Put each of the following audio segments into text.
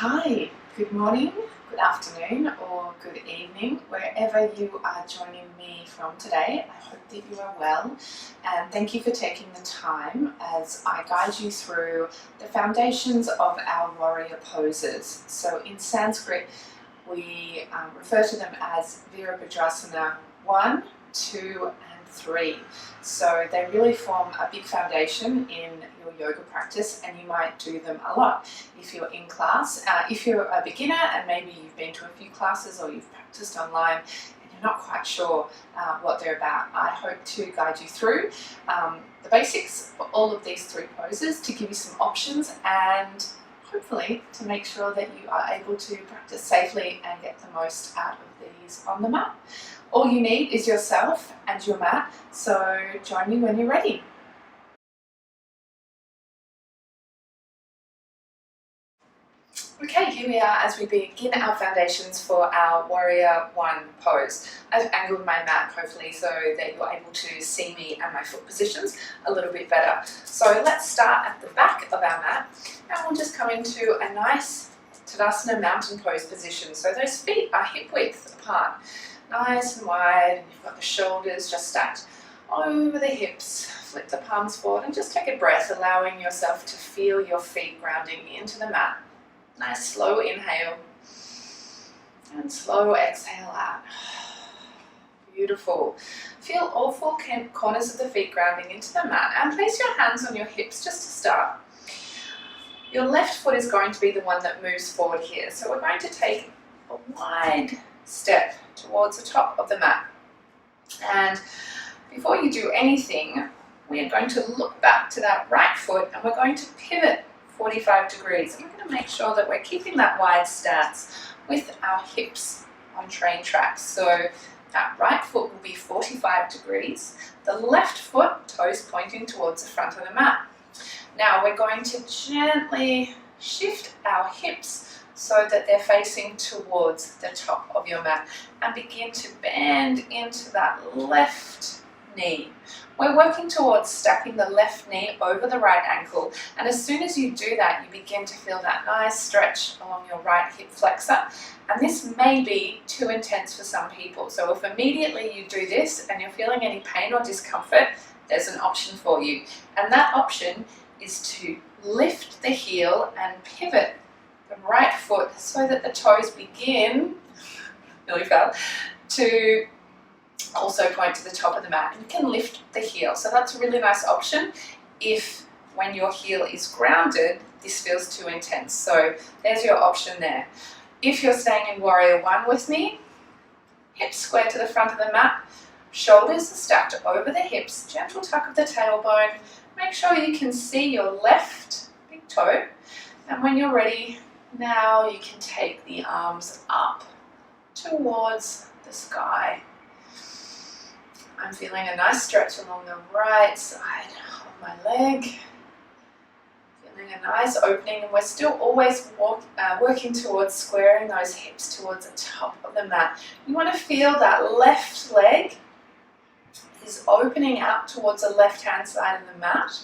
Hi, good morning, good afternoon, or good evening, wherever you are joining me from today. I hope that you are well, and thank you for taking the time as I guide you through the foundations of our warrior poses. So in Sanskrit, we refer to them as Virabhadrasana 1, 2, and 3. So they really form a big foundation in your yoga practice, and you might do them a lot if you're in class. If you're a beginner and maybe you've been to a few classes or you've practiced online and you're not quite sure what they're about, I hope to guide you through the basics for all of these three poses to give you some options and hopefully to make sure that you are able to practice safely and get the most out of these on the mat. All you need is yourself and your mat, so join me when you're ready. Okay, here we are as we begin our foundations for our Warrior One pose. I've angled my mat hopefully so that you're able to see me and my foot positions a little bit better. So let's start at the back of our mat and we'll just come into a nice Tadasana mountain pose position. So those feet are hip width apart, nice and wide, and you've got the shoulders just stacked over the hips. Flip the palms forward and just take a breath, allowing yourself to feel your feet grounding into the mat. Nice slow inhale and slow exhale out. Beautiful. Feel all four corners of the feet grounding into the mat and place your hands on your hips just to start. Your left foot is going to be the one that moves forward here. So we're going to take a wide step towards the top of the mat. And before you do anything, we are going to look back to that right foot and we're going to pivot 45 degrees. And we're going to make sure that we're keeping that wide stance with our hips on train tracks. So that right foot will be 45 degrees. The left foot, toes pointing towards the front of the mat. Now we're going to gently shift our hips so that they're facing towards the top of your mat and begin to bend into that left knee. We're working towards stacking the left knee over the right ankle, and as soon as you do that, you begin to feel that nice stretch along your right hip flexor, and this may be too intense for some people. So if immediately you do this and you're feeling any pain or discomfort, there's an option for you, and that option is to lift the heel and pivot the right foot so that the toes begin, nearly fell, to also point to the top of the mat. You can lift the heel, so that's a really nice option if when your heel is grounded this feels too intense. So there's your option there. If you're staying in Warrior One with me, hips square to the front of the mat, shoulders are stacked over the hips, gentle tuck of the tailbone. Make sure you can see your left big toe, and when you're ready, now you can take the arms up towards the sky. I'm feeling a nice stretch along the right side of my leg. Feeling a nice opening, and we're still always working towards squaring those hips towards the top of the mat. You want to feel that left leg is opening out towards the left-hand side of the mat,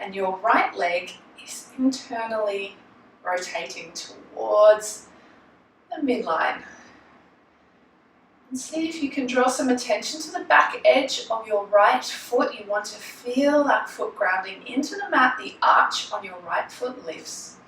and your right leg is internally rotating towards the midline. And see if you can draw some attention to the back edge of your right foot. You want to feel that foot grounding into the mat. The arch on your right foot lifts.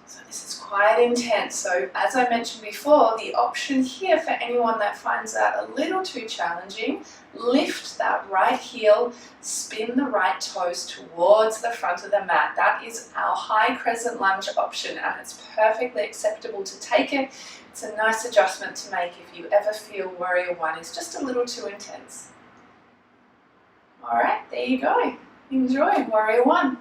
So this is quite intense. So as I mentioned before, the option here for anyone that finds that a little too challenging, lift that right heel, spin the right toes towards the front of the mat. That is our high crescent lunge option, and it's perfectly acceptable to take it. It's a nice adjustment to make if you ever feel Warrior One is just a little too intense. Alright, there you go. Enjoy Warrior One.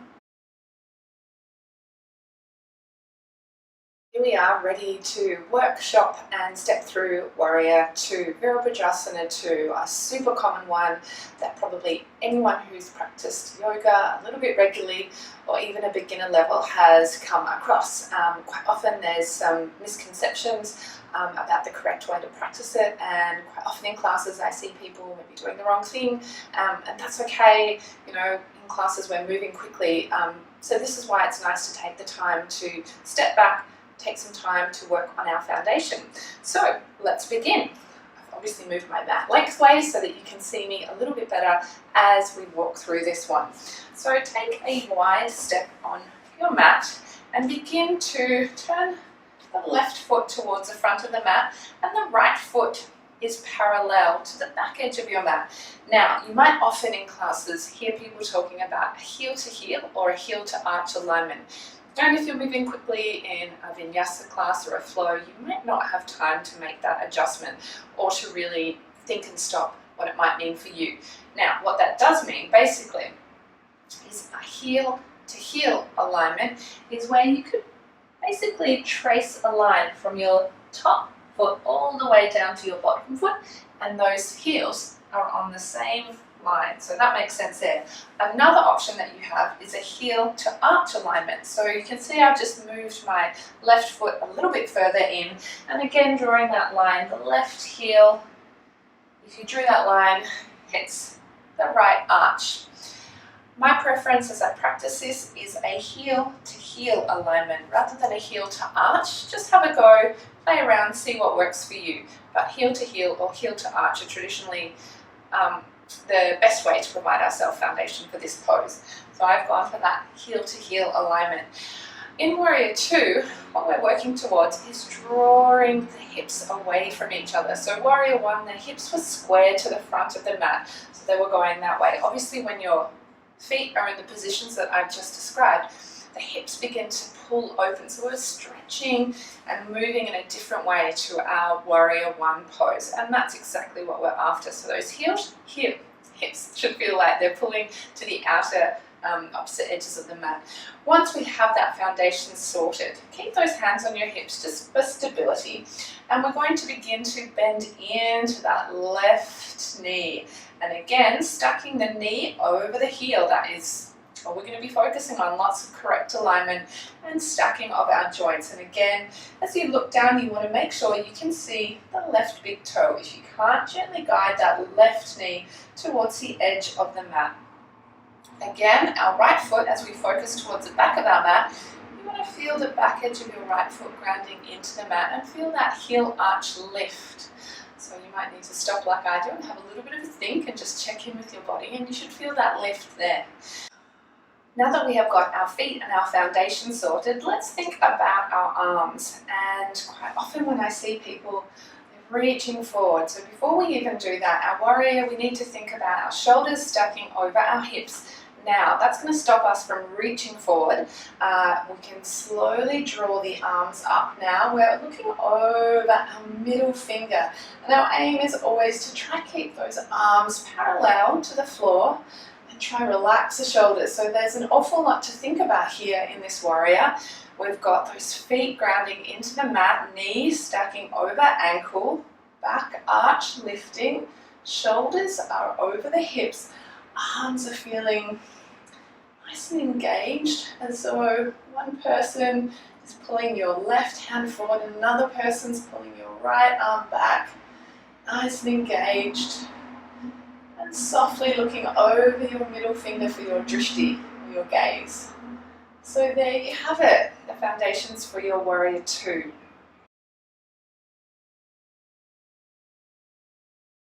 Here we are ready to workshop and step through Warrior 2, Virabhadrasana 2, a super common one that probably anyone who's practiced yoga a little bit regularly or even a beginner level has come across. Quite often there's some misconceptions about the correct way to practice it, and quite often in classes I see people maybe doing the wrong thing, and that's okay. You know, in classes we're moving quickly, so this is why it's nice to take the time to step back, take some time to work on our foundation. So let's begin. I've obviously moved my mat lengthways so that you can see me a little bit better as we walk through this one. So take a wide step on your mat and begin to turn the left foot towards the front of the mat, and the right foot is parallel to the back edge of your mat. Now, you might often in classes hear people talking about a heel to heel or a heel to arch alignment. And if you're moving quickly in a vinyasa class or a flow, you might not have time to make that adjustment or to really think and stop what it might mean for you. Now, what that does mean, basically, is a heel to heel alignment is where you could basically trace a line from your top foot all the way down to your bottom foot, and those heels are on the same line. So that makes sense there. Another option that you have is a heel to arch alignment. So you can see I've just moved my left foot a little bit further in, and again drawing that line, the left heel, if you drew that line, hits the right arch. My preference as I practice this is a heel to heel alignment rather than a heel to arch. Just have a go, play around, see what works for you. But heel to heel or heel to arch are traditionally the best way to provide ourselves foundation for this pose. So I've gone for that heel to heel alignment. In Warrior 2, what we're working towards is drawing the hips away from each other. So Warrior 1, the hips were square to the front of the mat, so they were going that way. Obviously when your feet are in the positions that I've just described, the hips begin to pull open. So we're stretching and moving in a different way to our Warrior 1 pose. And that's exactly what we're after. So those hips should feel like they're pulling to the outer opposite edges of the mat. Once we have that foundation sorted, keep those hands on your hips just for stability. And we're going to begin to bend into that left knee. And again, stacking the knee over the heel. That is what we're going to be focusing on, lots of correct alignment and stacking of our joints. And again, as you look down, you want to make sure you can see the left big toe. If you can't, gently guide that left knee towards the edge of the mat. Again, our right foot, as we focus towards the back of our mat, you want to feel the back edge of your right foot grounding into the mat and feel that heel arch lift. So you might need to stop like I do and have a little bit of a think and just check in with your body, and you should feel that lift there. Now that we have got our feet and our foundation sorted, let's think about our arms. And quite often when I see people, they're reaching forward. So before we even do that, our Warrior, we need to think about our shoulders stacking over our hips. Now, that's going to stop us from reaching forward. We can slowly draw the arms up now. We're looking over our middle finger. And our aim is always to try to keep those arms parallel to the floor and try to relax the shoulders. So there's an awful lot to think about here in this Warrior. We've got those feet grounding into the mat, knees stacking over ankle, back arch lifting, shoulders are over the hips. Arms are feeling nice and engaged, as though one person is pulling your left hand forward, another person's pulling your right arm back, nice and engaged, and softly looking over your middle finger for your drishti, or your gaze. So there you have it, the foundations for your Warrior 2.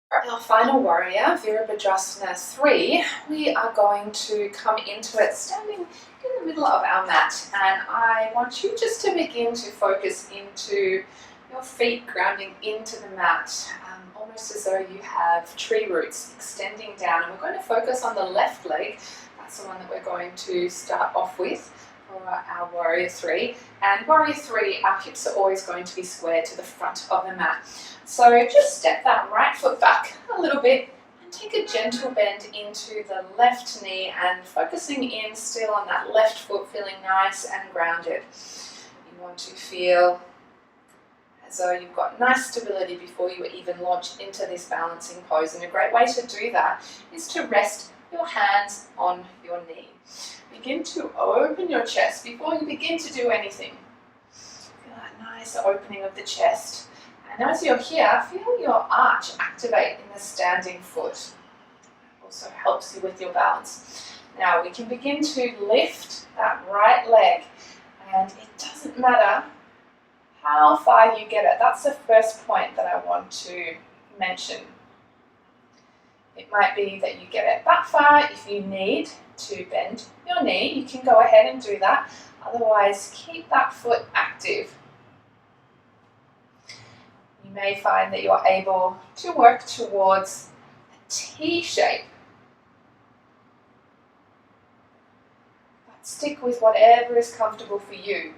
For our final Warrior, Virabhadrasana 3, we are going to come into it standing in the middle of our mat, and I want you just to begin to focus into your feet grounding into the mat, almost as though you have tree roots extending down. And we're going to focus on the left leg. That's the one that we're going to start off with for our Warrior 3. And Warrior 3, our hips are always going to be square to the front of the mat. So just step that right foot back a little bit and take a gentle bend into the left knee and focusing in still on that left foot, feeling nice and grounded. You want to feel as though you've got nice stability before you even launch into this balancing pose. And a great way to do that is to rest your hands on your knee. Begin to open your chest before you begin to do anything. Feel that nice opening of the chest. And as you're here, feel your arch activate in the standing foot. It also helps you with your balance. Now we can begin to lift that right leg, and it doesn't matter how far you get it. That's the first point that I want to mention. It might be that you get it that far. If you need to bend your knee, you can go ahead and do that. Otherwise, keep that foot active. You may find that you're able to work towards a T shape. But stick with whatever is comfortable for you.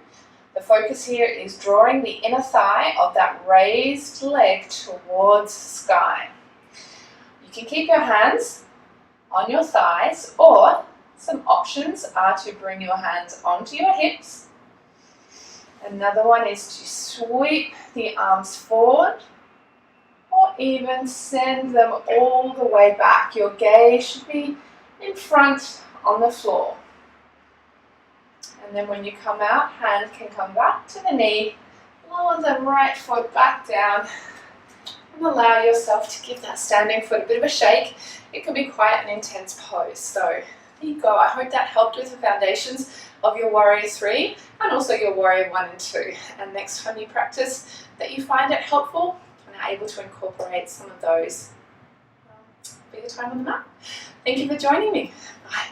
The focus here is drawing the inner thigh of that raised leg towards the sky. You can keep your hands on your thighs, or some options are to bring your hands onto your hips. Another one is to sweep the arms forward, or even send them all the way back. Your gaze should be in front on the floor. And then when you come out, hand can come back to the knee, lower the right foot back down, and allow yourself to give that standing foot a bit of a shake. It can be quite an intense pose. So there you go. I hope that helped with the foundations of your Warrior 3 and also your Warrior 1 and 2. And next time you practice, that you find it helpful and are able to incorporate some of those. Be the time on the mat. Thank you for joining me. Bye.